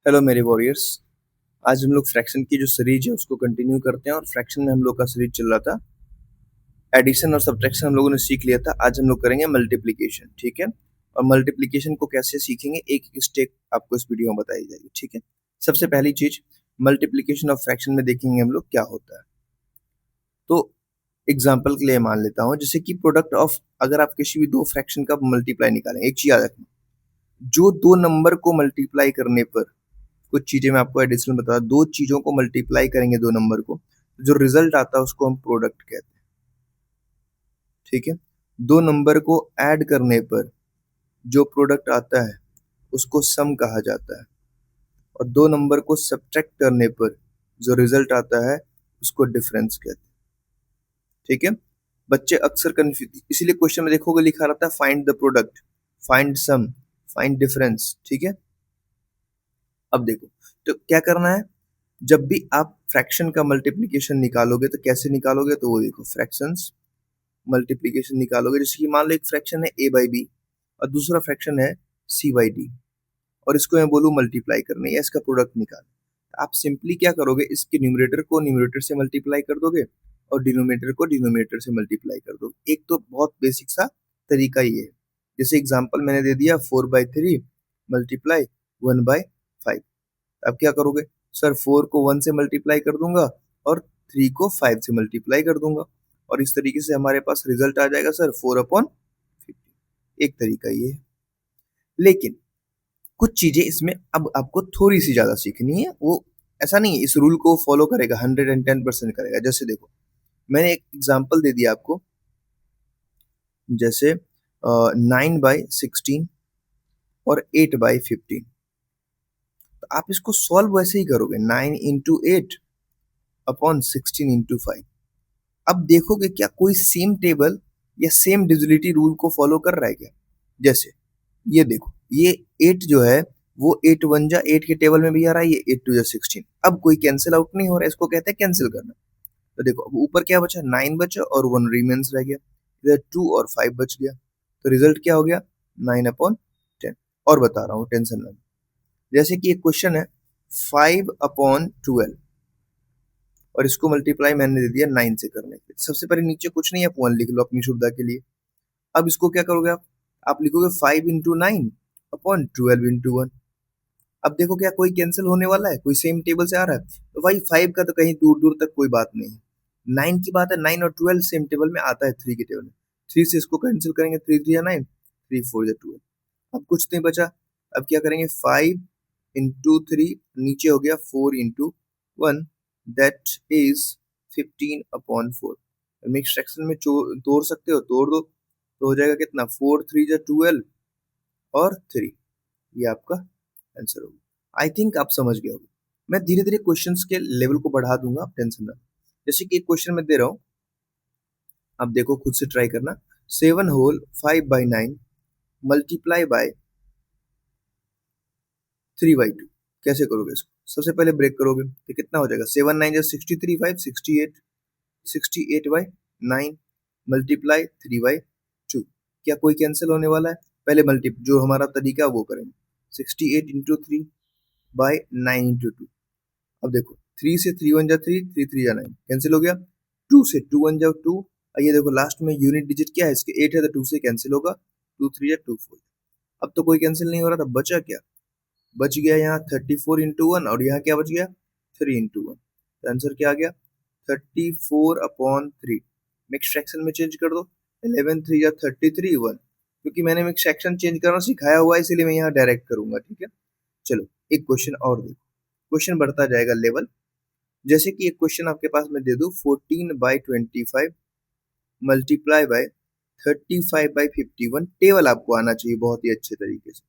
Hello मेरे warriors. आज हम लोग फ्रैक्शन की जो सीरीज है उसको कंटिन्यू करते हैं और फ्रैक्शन में हम लोग का सीरीज चल रहा था एडिशन और सब्ट्रैक्शन हम लोगों ने सीख लिया था। आज हम लोग करेंगे मल्टीप्लिकेशन, ठीक है। और मल्टीप्लिकेशन को कैसे सीखेंगे एक एक स्टेप आपको इस वीडियो में बताई जाएगी, ठीक है। सबसे पहली चीज, मल्टीप्लिकेशन ऑफ फ्रैक्शन में देखेंगे हम लोग क्या होता है। तो एग्जाम्पल के लिए मान लेता हूँ जैसे कि प्रोडक्ट ऑफ, अगर आप किसी भी दो फ्रैक्शन का मल्टीप्लाई निकालें, एक चीज याद रखना, जो दो नंबर को मल्टीप्लाई करने पर, कुछ चीजें मैं आपको एडिशनल बता, दो चीजों को मल्टीप्लाई करेंगे दो नंबर को, जो रिजल्ट आता है उसको हम प्रोडक्ट कहते हैं, ठीक है। दो नंबर को ऐड करने पर जो प्रोडक्ट आता है उसको सम कहा जाता है, और दो नंबर को सब्ट्रैक्ट करने पर जो रिजल्ट आता है उसको डिफरेंस कहते हैं, ठीक है। बच्चे अक्सर कंफ्यूज, इसीलिए क्वेश्चन में देखोगे लिखा रहता है find the product, find sum, find difference, ठीक है। अब देखो, तो क्या करना है, जब भी आप फ्रैक्शन का मल्टीप्लिकेशन निकालोगे तो कैसे निकालोगे, तो वो देखो, फ्रैक्शंस मल्टीप्लिकेशन निकालोगे, जैसे कि मान लो एक फ्रैक्शन है a बाई बी और दूसरा फ्रैक्शन है c बाई डी, और इसको मैं बोलूँ मल्टीप्लाई करने या इसका प्रोडक्ट निकाल, आप सिंपली क्या करोगे, इसके न्यूमरेटर को न्यूमरेटर से मल्टीप्लाई कर दोगे और डिनोमिनेटर को डिनोमिनेटर से मल्टीप्लाई कर दोगे। एक तो बहुत बेसिक सा तरीका ये है। जैसे एग्जांपल मैंने दे दिया 4/3 मल्टीप्लाई 1/5। अब क्या करोगे, सर 4 को 1 से मल्टीप्लाई कर दूंगा और 3 को 5 से मल्टीप्लाई कर दूंगा, और इस तरीके से हमारे पास रिजल्ट आ जाएगा सर 4/50। एक तरीका ये है। लेकिन कुछ चीजें इसमें अब आपको थोड़ी सी ज्यादा सीखनी है, वो ऐसा नहीं है इस रूल को फॉलो करेगा 110% करेगा। जैसे देखो, मैंने एक एग्जांपल दे दिया आपको, जैसे 9/16 और 8/15। तो आप इसको सॉल्व वैसे ही करोगे, 9 into 8/16 into 5। अब देखोगे क्या कोई सेम टेबल या सेम डिविजिबिलिटी रूल को फॉलो कर रहा है क्या। जैसे ये देखो, ये 8 जो है वो 8 1 जा 8 के टेबल में भी आ रहा है, ये 8 2 जा 16। अब कोई कैंसिल आउट नहीं हो रहा है, इसको कहते हैं कैंसिल करना। तो देखो, अब ऊपर क्या बचा, 9 बचा और 1 रिमेन्स रह गया, इधर 2 और 5 बच गया। तो रिजल्ट क्या हो गया, 9/10। और बता रहा हूँ, टेंशन ना, जैसे कि एक क्वेश्चन है 5/12, और इसको मल्टीप्लाई मैंने दे दिया 9 से करने के लिए। सबसे पहले नीचे कुछ नहीं, आप 1 लिख लो अपनी सुविधा के लिए। अब इसको क्या करोगे, आप लिखोगे 5 into 9/12 into 1। अब देखो क्या कोई कैंसिल होने वाला है, कोई सेम टेबल से आ रहा है, तो भाई 5 का तो कहीं दूर दूर तक कोई बात नहीं है। 9 की बात है, 9 और 12 सेम टेबल में आता है, 3 के टेबल में। 3 से इसको कैंसिल करेंगे, 3 3 9, 3 4 12। अब कुछ नहीं बचा, अब क्या करेंगे, 5 into 3, नीचे हो गया 4 into 1, that is 15/4। Mix fraction में तोड़ सकते हो, तोड़ दो, तो हो जाएगा कितना, 4 3 जा 12 और 3। ये आपका आंसर होगा। आई थिंक आप समझ गए होंगे। मैं धीरे धीरे क्वेश्चंस के लेवल को बढ़ा दूंगा, आप टेंशन ना। जैसे कि एक क्वेश्चन मैं दे रहा हूँ, आप देखो खुद से ट्राई करना। 7 होल 5/9 मल्टीप्लाई बाय 3/2, कैसे करोगे इसको, सबसे पहले ब्रेक करोगे तो कितना हो जाएगा, 7 9 जा 63, 5 68, 68/9 मल्टीप्लाई 3/2। क्या कोई कैंसिल होने वाला है, पहले मल्टी जो हमारा तरीका वो करेंगे, 68 into 3/9 into 2। अब देखो, 3 से 3 1 जा 3, 3 3 जा 9, कैंसिल हो गया। 2 से 2 1 जा 2, और ये देखो लास्ट में यूनिट डिजिट क्या है इसके, 8 है, तो 2 से कैंसिल होगा, 2 3 जा 2 4। अब तो कोई कैंसिल नहीं हो रहा था, बचा क्या, बच गया यहाँ 34/1, और यहाँ क्या बच गया, 3/1। तो आंसर क्या आ गया, 34/3। मिक्स फ्रैक्शन में चेंज कर दो, 11 3 जा 33 1, क्योंकि मैंने मिक्स फ्रैक्शन चेंज करना सिखाया हुआ है इसीलिए मैं यहाँ डायरेक्ट करूंगा, ठीक है। चलो एक क्वेश्चन और देखो, क्वेश्चन बढ़ता जाएगा लेवल। जैसे कि एक क्वेश्चन आपके पास मैं दे दूं, 14/25 मल्टीप्लाई बाय 35/51। टेबल आपको आना चाहिए बहुत ही अच्छे तरीके से।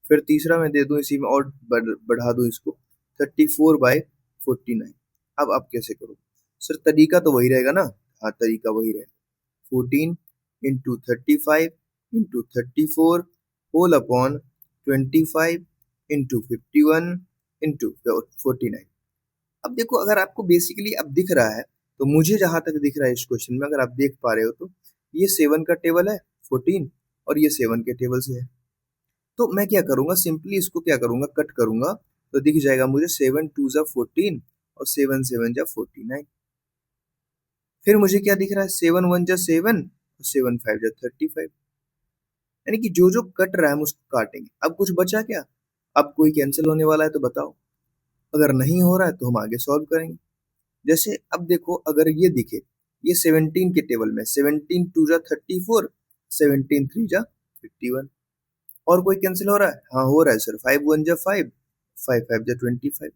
फिर तीसरा मैं दे दूं इसी में और बढ़ा दूं इसको, 34/49। अब आप कैसे करोगे, सर तरीका तो वही रहेगा ना, हाँ तरीका वही रहेगा, 14 into 35 into 34 whole upon 25 into 51 into 49। अब देखो, अगर आपको बेसिकली अब दिख रहा है, तो मुझे जहां तक दिख रहा है इस क्वेश्चन में, अगर आप देख पा रहे हो तो ये 7 का टेबल है 14, और ये 7 के टेबल से है। तो मैं क्या करूंगा, सिंपली इसको क्या करूंगा, कट करूंगा, तो दिख जाएगा मुझे 7 2 जा 14 और 7 7 जा 49। फिर मुझे क्या दिख रहा है, 7 1 जा 7 और 7 5 जा 35। यानी कि जो जो कट रहा है हम उसको काटेंगे। अब कुछ बचा क्या? अब कोई कैंसिल होने वाला है तो बताओ। अगर नहीं हो रहा है तो हम आगे सॉल्व करेंगे। जैसे अब देखो, अगर ये दिखे, ये 17 के टेबल में 17 2 जा 34, 17 3 जा 51। और कोई कैंसिल हो रहा है? हाँ हो रहा है सर, 5 1 जा 5, 5 5 जा 25।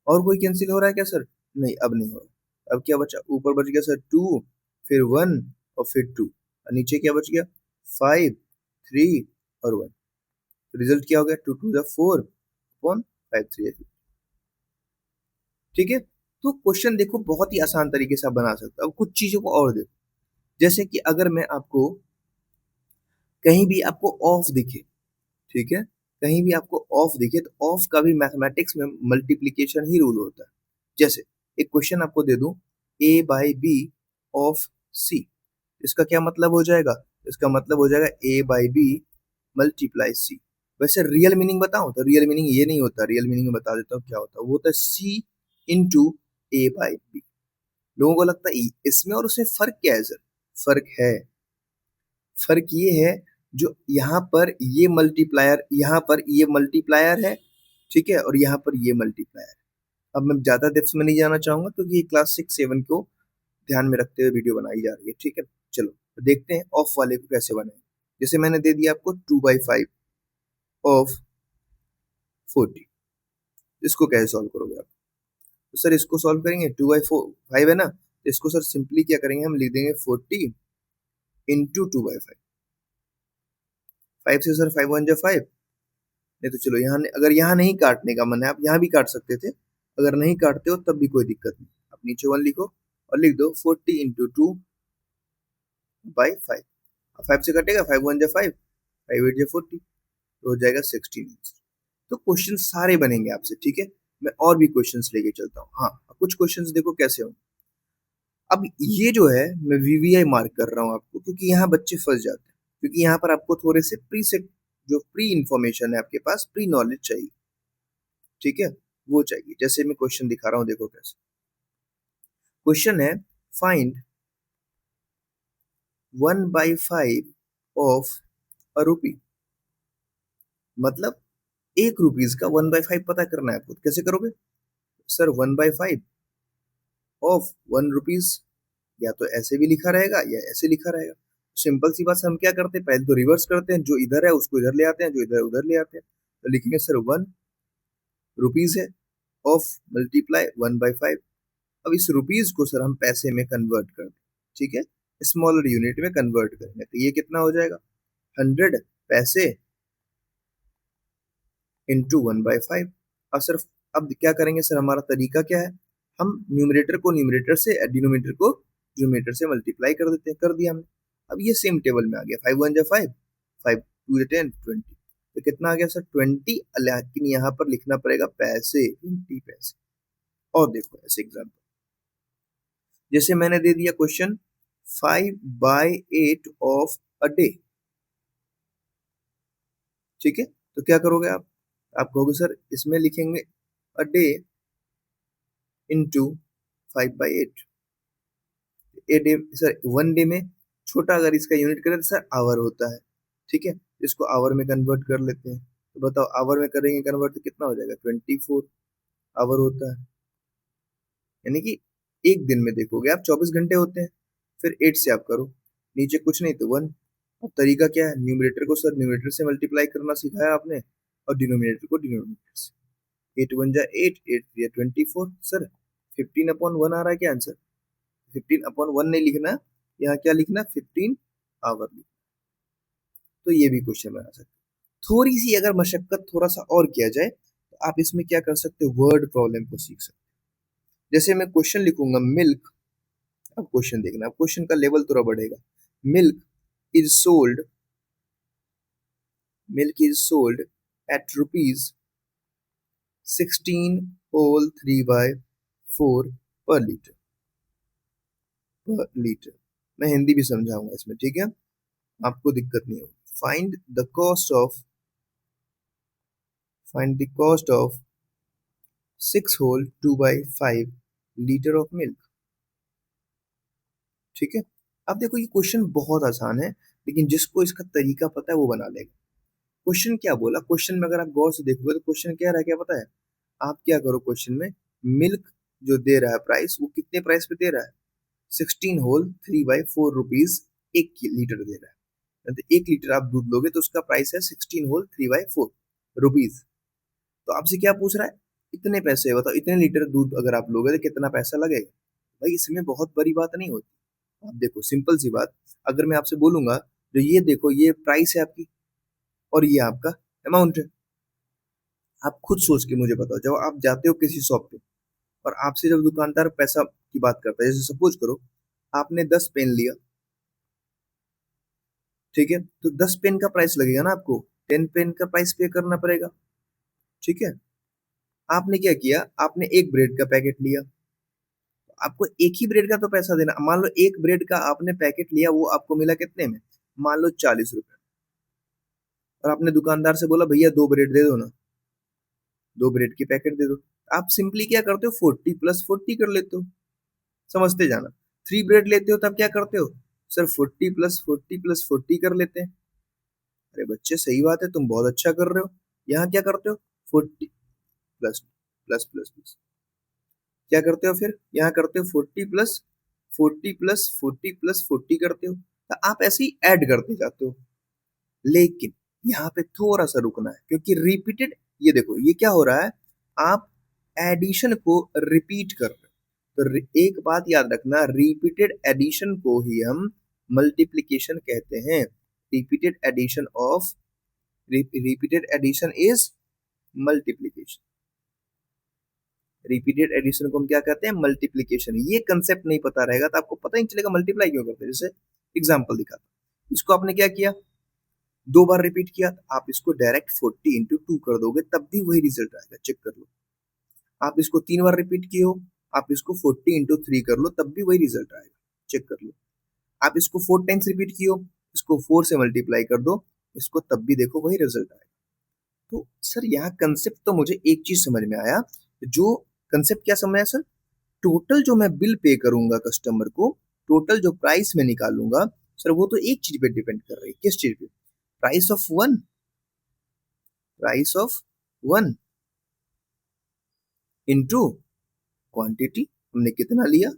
और कोई कैंसिल हो रहा है क्या सर? नहीं, अब नहीं हो रहा। अब क्या बचा? ऊपर बच गया सर 2, फिर 1 और फिर 2, और नीचे क्या बच गया? 5 3 और 1। रिजल्ट क्या हो गया? 2 2 जा 4 अपॉन 5 3 जा 5। ठीक है, तो क्वेश्चन देखो बहुत ही आसान तरीके से आप बना सकते हो। अब कुछ चीजों को और देखो, जैसे कि अगर मैं आपको कहीं भी आपको ऑफ दिखे, ठीक है, कहीं भी आपको ऑफ दिखे तो ऑफ का भी मैथमेटिक्स में मल्टीप्लीकेशन ही रूल होता है। जैसे एक क्वेश्चन आपको दे दूं, a by B of c, इसका क्या मतलब हो जाएगा? इसका मतलब हो जाएगा a by B multiply c। वैसे रियल मीनिंग बताऊं तो रियल मीनिंग ये नहीं होता, रियल मीनिंग बता देता हूँ क्या होता है। वो होता है c into a by B. लोगों को लगता है इसमें और उसमें फर्क क्या है सर? फर्क है, फर्क ये है, जो यहाँ पर ये मल्टीप्लायर, यहाँ पर ये मल्टीप्लायर है, ठीक है, और यहाँ पर ये मल्टीप्लायर। अब मैं ज्यादा डेप्थ में नहीं जाना चाहूंगा क्योंकि ये क्लास 6 7 को ध्यान में रखते हुए वीडियो बनाई जा रही है, ठीक है। चलो तो देखते हैं ऑफ वाले को कैसे बनाए। जैसे मैंने दे दिया आपको 2/5 ऑफ 40, इसको कैसे सॉल्व करोगे आप? तो सर इसको सॉल्व करेंगे, 2/5 है ना, तो इसको सर सिंपली क्या करेंगे, हम लिख देंगे 40 इंटू 2/5। 5 से सर 5 1 जा 5। नहीं तो चलो यहाँ, अगर यहाँ नहीं काटने का मन है आप यहाँ भी काट सकते थे, अगर नहीं काटते हो तब भी कोई दिक्कत नहीं, आप नीचे 1 लिखो और लिख दो 40 इंटू 2/5। 5 से कटेगा, 5 1 जा 5, 5 8 जा 40, तो हो जाएगा 16 आंसर। तो क्वेश्चन सारे बनेंगे आपसे, ठीक है। मैं और भी क्वेश्चंस लेके चलता हूँ। हाँ, कुछ क्वेश्चंस देखो कैसे होंगे। अब ये जो है मैं वीवीआई मार्क कर रहा हूँ आपको, क्योंकि यहाँ बच्चे फंस जाते हैं, क्योंकि यहाँ पर आपको थोड़े से प्री सेट, जो प्री इंफॉर्मेशन है आपके पास, प्री नॉलेज चाहिए, ठीक है, वो चाहिए। जैसे मैं क्वेश्चन दिखा रहा हूँ, देखो कैसे क्वेश्चन है, फाइंड 1/5 ऑफ अ रुपी। मतलब 1 रुपीज का 1/5 पता करना है आपको, तो कैसे करोगे सर? 1/5 ऑफ 1 रुपीज, या तो ऐसे भी लिखा रहेगा या ऐसे लिखा रहेगा। सिंपल सी बात से हम क्या करते हैं, पहले तो रिवर्स करते हैं, जो इधर है उसको इधर ले आते हैं, जो इधर उधर ले आते हैं। तो लिखेंगे सर 1 रुपीज है, ऑफ मल्टीप्लाई 1/5। अब इस रुपीज को सर हम पैसे में कन्वर्ट कर दें, ठीक है, स्मॉलर यूनिट में कन्वर्ट करेंगे, तो ये कितना हो जाएगा? 100 पैसे इंटू 1/5। अब सर, अब क्या करेंगे सर, हमारा तरीका क्या है, हम न्यूमरेटर को न्यूमरेटर से, डिनोमिनेटर को डिनोमिनेटर से मल्टीप्लाई कर देते हैं। कर दिया हमने। अब ये सेम टेबल में आ गया, 5 1 जा 5, 5 2 जा 10 20, तो कितना आ गया सर? 20। लेकिन यहाँ पर लिखना पड़ेगा पैसे, 20 पैसे। और देखो ऐसे एग्जाम्पल, जैसे मैंने दे दिया क्वेश्चन 5/8 ऑफ अ डे, ठीक है, तो क्या करोगे आप कहोगे सर इसमें लिखेंगे a day into 5/8। A day sir, 1 day में छोटा अगर इसका यूनिट करें तो सर आवर होता है, ठीक है, इसको आवर में कन्वर्ट कर लेते हैं। तो बताओ आवर में करेंगे कन्वर्ट तो कितना हो जाएगा? 24 आवर होता है। यानी कि एक दिन में देखोगे आप 24 घंटे होते हैं। फिर 8 से आप करो, नीचे कुछ नहीं तो 1। अब तरीका क्या है, न्यूमरेटर को सर न्यूमरेटर से मल्टीप्लाई करना सिखाया आपने, और डिनोमिनेटर को डिनोमिनेटर से। 8 1 जा 8, 8 3 जा 24 सर, 15/1 आ रहा है क्या आंसर? 15/1 नहीं लिखना, यहाँ क्या लिखना? 15 आवर लिखना। तो ये भी क्वेश्चन बना सकते हैं। थोड़ी सी अगर मशक्कत थोड़ा सा और किया जाए तो आप इसमें क्या कर सकते हो, वर्ड प्रॉब्लम को सीख सकते हो। जैसे मैं क्वेश्चन लिखूंगा मिल्क, अब क्वेश्चन देखना, अब क्वेश्चन का लेवल थोड़ा बढ़ेगा। Milk is sold, milk is sold at rupees 16 whole 3/4 per litre, पर लीटर। मैं हिंदी भी समझाऊंगा इसमें, ठीक है, आपको दिक्कत नहीं होगी। Find the cost of find the cost of 6 whole 2/5 litre of milk. ठीक है, अब देखो ये क्वेश्चन बहुत आसान है, लेकिन जिसको इसका तरीका पता है वो बना लेगा। क्वेश्चन क्या बोला, क्वेश्चन में अगर आप गौर से देखोगे तो क्वेश्चन क्या रहा है, क्या पता है? आप क्या करो, क्वेश्चन में मिल्क जो दे रहा है प्राइस, वो कितने प्राइस पे दे रहा है? 16 होल 3/4 रुपीज 1 लीटर दे रहा है। तो 1 लीटर आप दूध लोगे तो उसका प्राइस है 16 होल 3/4 रुपीज। तो आपसे क्या पूछ रहा है? इतने पैसे बताओ, इतने लीटर दूध अगर आप लोगे तो कितना पैसा लगेगा? भाई इसमें बहुत बड़ी बात नहीं होती। आप देखो सिंपल सी बात, अगर मैं आपसे बोलूंगा जो ये देखो ये प्राइस है आपकी और ये आपका अमाउंट है, आप खुद सोच के मुझे बताओ, जब आप जाते हो किसी शॉप पे और आपसे जब दुकानदार पैसा की बात करता है, जैसे सपोज करो आपने 10 पेन लिया, ठीक है, तो 10 पेन का प्राइस लगेगा ना आपको, 10 पेन का प्राइस पे करना पड़ेगा। ठीक है, आपने क्या किया, आपने एक ब्रेड का पैकेट लिया, आपको एक ही ब्रेड का तो पैसा देना। मान लो एक ब्रेड का आपने पैकेट लिया, वो आपको मिला कितने में? मान लो 40 रुपए। और आपने दुकानदार से बोला भैया 2 ब्रेड दे दो ना, 2 ब्रेड की पैकेट दे दो। आप सिंपली क्या करते हो, 40 + 40 कर लेते हो। समझते जाना, 3 ब्रेड लेते हो तब क्या करते हो, सर 40 + 40 + 40 कर लेते हैं। अरे बच्चे सही बात है, तुम बहुत अच्छा कर रहे हो। यहाँ क्या करते हो, 40 ++++ क्या करते हो, फिर यहाँ करते हो 40 + 40 + 40 + 40 करते हो। तो आप ऐसे ही ऐड करते जाते हो, लेकिन यहाँ पे थोड़ा सा रुकना है, क्योंकि रिपीटेड, ये देखो ये क्या हो रहा है, आप एडिशन को रिपीट कर रहे हो। तो एक बात याद रखना, रिपीटेड एडिशन को ही हम मल्टीप्लिकेशन कहते हैं। Repeated addition of repeated addition is multiplication. Repeated addition को हम क्या कहते हैं, मल्टीप्लिकेशन। ये कंसेप्ट नहीं पता रहेगा तो आपको पता ही नहीं चलेगा मल्टीप्लाई क्यों करते हैं। जैसे एग्जांपल दिखाता हूं, इसको आपने क्या किया, 2 बार रिपीट किया, तो आप इसको डायरेक्ट 40 × 2 कर दोगे तब भी वही रिजल्ट आएगा, चेक कर लो। आप इसको 3 बार रिपीट किए हो, आप इसको 40 × 3 कर लो तब भी वही रिजल्ट आएगा, चेक कर लो। आप इसको 4 टाइम्स रिपीट किए हो, इसको 4 से मल्टीप्लाई कर दो, इसको तब भी देखो वही रिजल्ट आएगा। तो सर यहाँ कंसेप्ट तो मुझे एक चीज समझ में आया, जो कंसेप्ट क्या समझ आया सर, टोटल जो मैं बिल पे करूंगा कस्टमर को, टोटल जो प्राइस में निकालूंगा सर, वो तो एक चीज पे डिपेंड कर रही है। किस चीज पे? Price of one, price of one into quantity, हमने कितना लिया,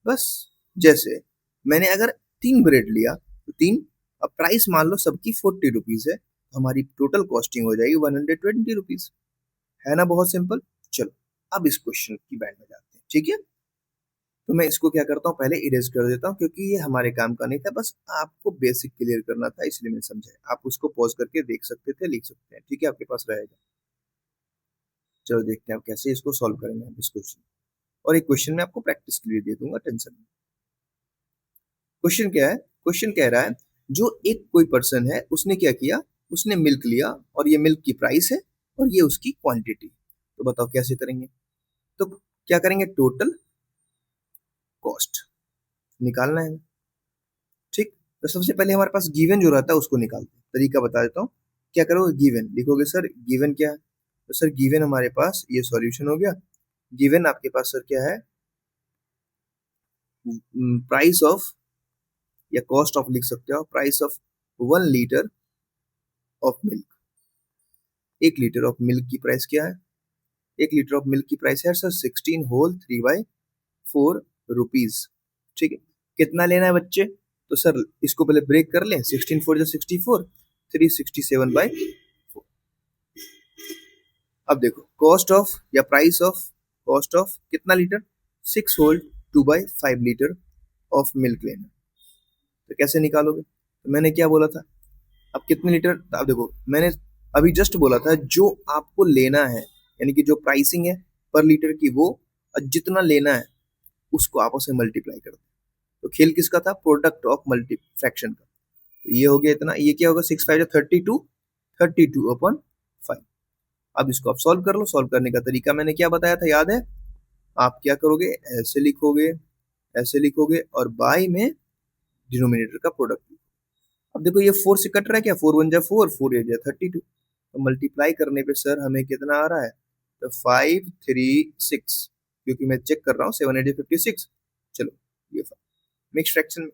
बस। जैसे मैंने अगर 3 ब्रेड लिया तो 3, अब प्राइस मान लो सबकी 40 रुपीज है, तो हमारी टोटल कॉस्टिंग हो जाएगी 120 रुपीज। है ना बहुत सिंपल। चलो अब इस क्वेश्चन की बैंड में जाते हैं, ठीक है। तो मैं इसको क्या करता हूँ, पहले इरेज कर देता हूँ, क्योंकि ये हमारे काम का नहीं था, बस आपको बेसिक क्लियर करना था, इसलिए मैंने समझाया। आप उसको पॉज करके देख सकते थे, लिख सकते हैं, ठीक है, आपके पास रहेगा। चलो देखते हैं आप कैसे इसको सॉल्व करेंगे हम इस क्वेश्चन। और एक क्वेश्चन में आपको प्रैक्टिस के लिए दे दूंगा, टेंशन नहीं। क्वेश्चन क्या है, क्वेश्चन कह रहा है जो एक कोई पर्सन है, उसने क्या किया, उसने मिल्क लिया और ये मिल्क की प्राइस है और ये उसकी क्वांटिटी। तो बताओ कैसे करेंगे। तो क्या करेंगे, टोटल कॉस्ट निकालना है, ठीक। तो सबसे पहले हमारे पास गिवन जो रहता है उसको निकालते हैं। तरीका बता देता हूँ, क्या करोगे, गिवन लिखोगे। सर गिवन क्या है, तो सर गिवन हमारे पास ये सॉल्यूशन हो गया। गिवन आपके पास सर क्या है, प्राइस ऑफ या कॉस्ट ऑफ लिख सकते हो, price of 1 litre of milk. 1 litre of milk की प्राइस क्या है, 1 लीटर ऑफ मिल्क की प्राइस है सर 16 होल 3/4 रुपीज, ठीक है। कितना लेना है बच्चे, तो सर इसको पहले ब्रेक कर लें, 16 4 64, 367/4। अब देखो कॉस्ट ऑफ या प्राइस ऑफ, कॉस्ट ऑफ कितना litre, 6 whole 2/5 litre of milk लेना। तो कैसे निकालोगे, तो मैंने क्या बोला था, अब कितने लीटर, अब देखो मैंने अभी जस्ट बोला था जो आपको लेना है, यानी कि जो प्राइसिंग है पर लीटर की, वो जितना लेना है उसको आपस में मल्टीप्लाई कर दो। तो खेल किसका था, प्रोडक्ट ऑफ मल्टी फ्रैक्शन का। तो ये हो गया इतना, ये क्या होगा, 6 5 32, 32/5। अब इसको आप सॉल्व कर लो। सॉल्व करने का तरीका मैंने क्या बताया था, याद है? आप क्या करोगे, ऐसे लिखोगे, ऐसे लिखोगे और बाय में डिनोमिनेटर का प्रोडक्ट। अब देखो ये 4 से कट रहा है क्या, 4 1 जा 4, 4 8 जा 32। तो मल्टीप्लाई करने पे सर हमें कितना आ रहा है, तो 536, क्योंकि मैं चेक कर रहा हूँ 756। चलो ये मिक्स फ्रैक्शन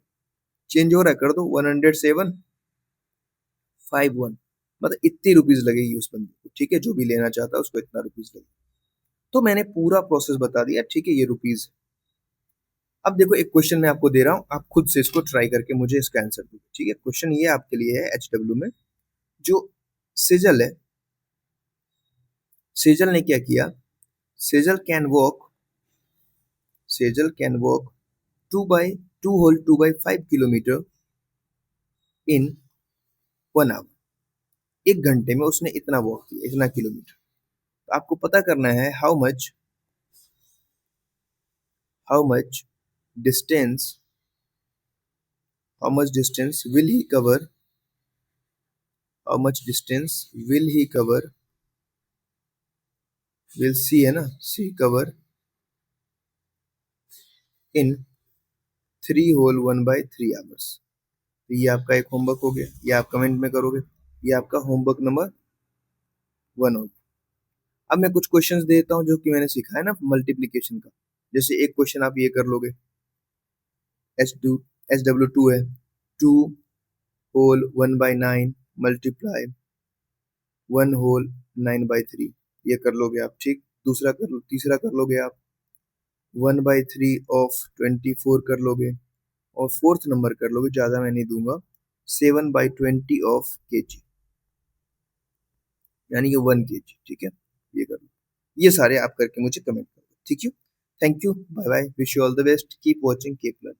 चेंज हो रहा है, कर दो 107.51, मतलब इतनी रुपीज लगेगी उस बंदे को, ठीक है, जो भी लेना चाहता है उसको इतना रुपीज लगेगी। तो मैंने पूरा प्रोसेस बता दिया, ठीक है, ये रुपीज। अब देखो एक क्वेश्चन मैं आपको दे रहा हूँ, आप खुद से इसको ट्राई करके मुझे इसका आंसर दो, ठीक है। क्वेश्चन ये आपके लिए है HW में, जो सेजल है, सेजल ने क्या किया, Sejal can walk, Sejal can walk 2 by 5 kilometre in 1 hour. 1 घंटे में उसने इतना वॉक किया, इतना किलोमीटर। तो आपको पता करना है how much distance, how much distance will he cover, how much distance will he cover, will see है ना, see cover in 3 whole 1 by 3 hours। तो ये आपका एक होमवर्क हो गया, ये आप कमेंट में करोगे, ये आपका होमवर्क नंबर 1 हो गया। अब मैं कुछ क्वेश्चंस देता हूँ जो कि मैंने सीखा है ना मल्टीप्लीकेशन का। जैसे एक क्वेश्चन आप ये कर लोगे, HW2 है, 2 whole 1 by 9 multiply 1 whole 9 by 3, ये कर लोगे आप, ठीक। दूसरा कर लो, तीसरा कर लोगे आप 1/3 ऑफ 24 कर लोगे, और फोर्थ नंबर कर लोगे, ज्यादा मैं नहीं दूंगा, 7/20 ऑफ kg, यानी कि 1 kg, ठीक है। ये कर लो, ये सारे आप करके मुझे कमेंट करो, ठीक है। Thank you, bye bye, wish you all the best, keep watching, keep learning.